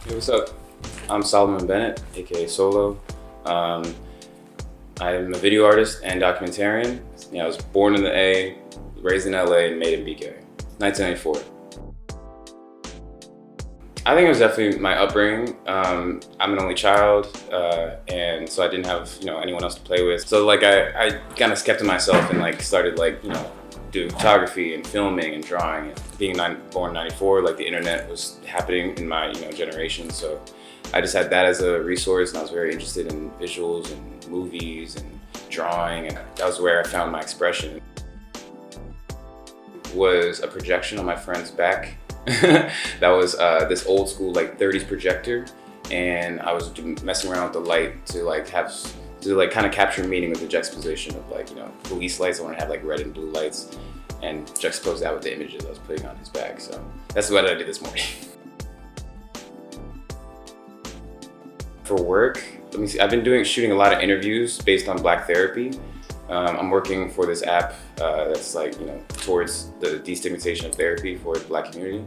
Hey, what's up? I'm Solomon Bennett, aka Solo. Um, I'm a video artist and documentarian. I was born in the A, raised in LA, and made in BK. 1994. I think it was definitely my upbringing. I'm an only child, and so I didn't have anyone else to play with. So I kind of kept to myself and started doing photography and filming and drawing. Being born in '94, the internet was happening in my generation. So I just had that as a resource, and I was very interested in visuals and movies and drawing, and that was where I found my expression. Was a projection on my friend's back. That was this old school 30s projector, and I was messing around with the light to kind of capture meaning with the juxtaposition of police lights. I want to have red and blue lights and juxtapose that with the images I was putting on his back. So that's what I did this morning. For work, let me see. I've been shooting a lot of interviews based on Black therapy. I'm working for this app that's towards the destigmatization of therapy for the Black community.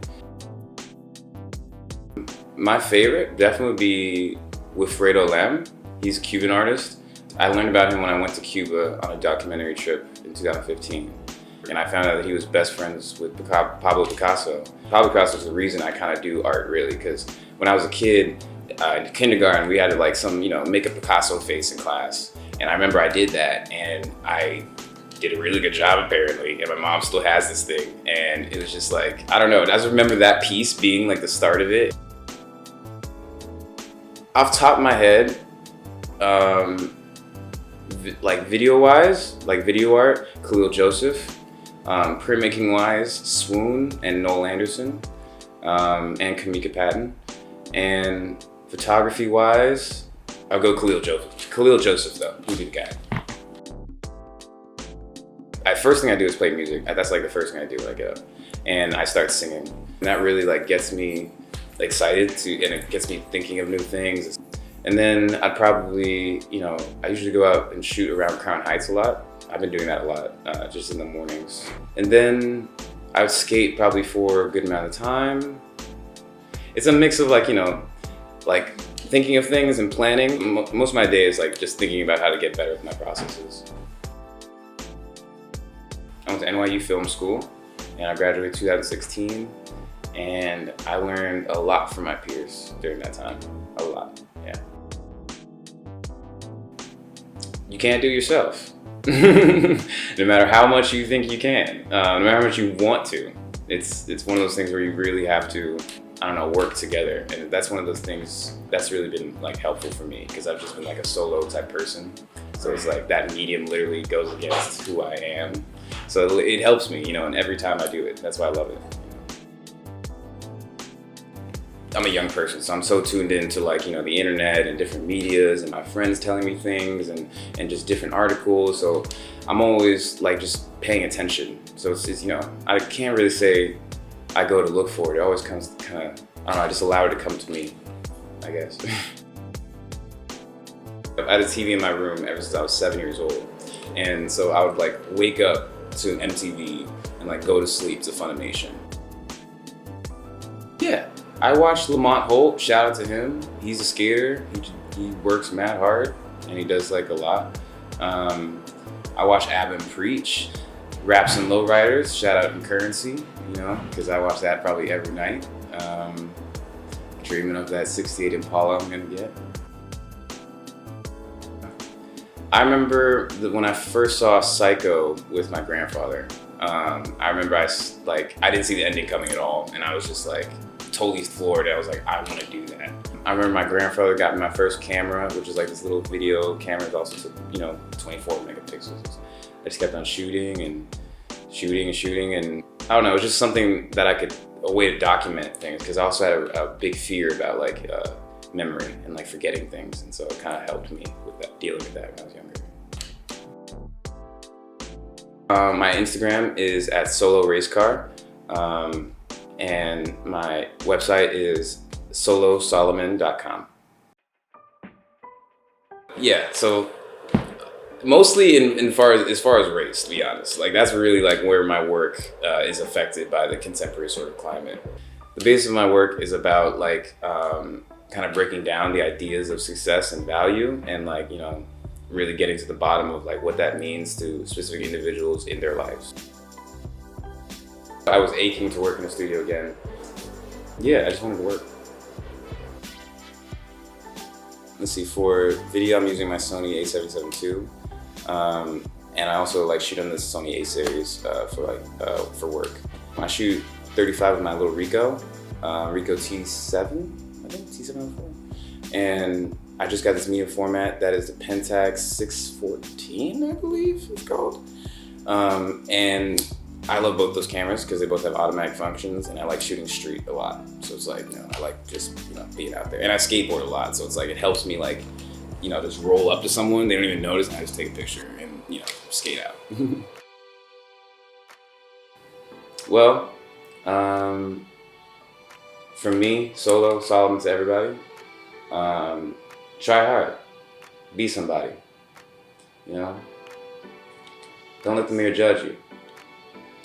My favorite definitely would be Wilfredo Lam. He's a Cuban artist. I learned about him when I went to Cuba on a documentary trip in 2015. And I found out that he was best friends with Pablo Picasso. Pablo Picasso is the reason I kind of do art, really, because when I was a kid, in kindergarten, we had to make a Picasso face in class. And I remember I did that, and I did a really good job apparently, and my mom still has this thing. And it was just I don't know, I just remember that piece being the start of it. Off the top of my head, video-wise, video art, Khalil Joseph. Printmaking-wise, Swoon and Noel Anderson, and Kamika Patton. And photography-wise, I'll go Khalil Joseph. Khalil Joseph, though, he'd be the guy. First thing I do is play music. That's the first thing I do when I get up. And I start singing. And that really gets me excited and it gets me thinking of new things. And then I'd probably, I usually go out and shoot around Crown Heights a lot. I've been doing that a lot, just in the mornings. And then I would skate probably for a good amount of time. It's a mix of thinking of things and planning. Most of my day is just thinking about how to get better with my processes. I went to NYU Film School, and I graduated 2016, and I learned a lot from my peers during that time. A lot, yeah. You can't do it yourself. No matter how much you think you can, no matter how much you want to. It's one of those things where you really have to, work together. And that's one of those things that's really been helpful for me, because I've just been a solo type person. So it's that medium literally goes against who I am. So it helps me, and every time I do it, that's why I love it. I'm a young person, so I'm so tuned into the internet and different medias and my friends telling me things and just different articles. So I'm always just paying attention. So it's I can't really say I go to look for it. It always comes I just allow it to come to me, I guess. I've had a TV in my room ever since I was 7 years old. And so I would wake up to MTV and go to sleep to Funimation. Yeah. I watched Lamont Holt, shout out to him. He's a skater, he works mad hard, and he does a lot. I watch Ab and Preach, Raps and Lowriders, shout out Concurrency, because I watch that probably every night. Dreaming of that 68 Impala I'm gonna get. I remember when I first saw Psycho with my grandfather. I remember I didn't see the ending coming at all, and I was just totally floored. I was I want to do that. I remember my grandfather got me my first camera, which is this little video camera. It also took 24 megapixels. I just kept on shooting and shooting, and I don't know. It was just something that a way to document things, because I also had a big fear about memory and forgetting things, and so it kind of helped me with that, dealing with that when I was younger. My Instagram is @SoloRaceCar. And my website is solosolomon.com. Yeah, so mostly as far as race, to be honest. That's really where my work is affected by the contemporary sort of climate. The basis of my work is about like kind of breaking down the ideas of success and value, and like, you know, really getting to the bottom of like what that means to specific individuals in their lives. I was aching to work in a studio again. Yeah, I just wanted to work. Let's see, for video I'm using my Sony a7 II, and I also like shoot on this Sony A series for work. I shoot 35 with my little Ricoh T7, I think T704, and I just got this medium format that is the Pentax 614, I believe it's called, and I love both those cameras because they both have automatic functions, and I like shooting street a lot. So it's like, you know, I like just, you know, being out there. And I skateboard a lot, so it's like it helps me like, you know, just roll up to someone, they don't even notice, and I just take a picture and, you know, skate out. Well, for me, solo, Solomon to everybody, try hard, be somebody, you know? Don't let the mirror judge you.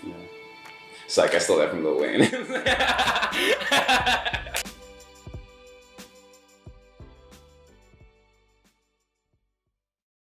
You know. It's like I stole that from Lil Wayne.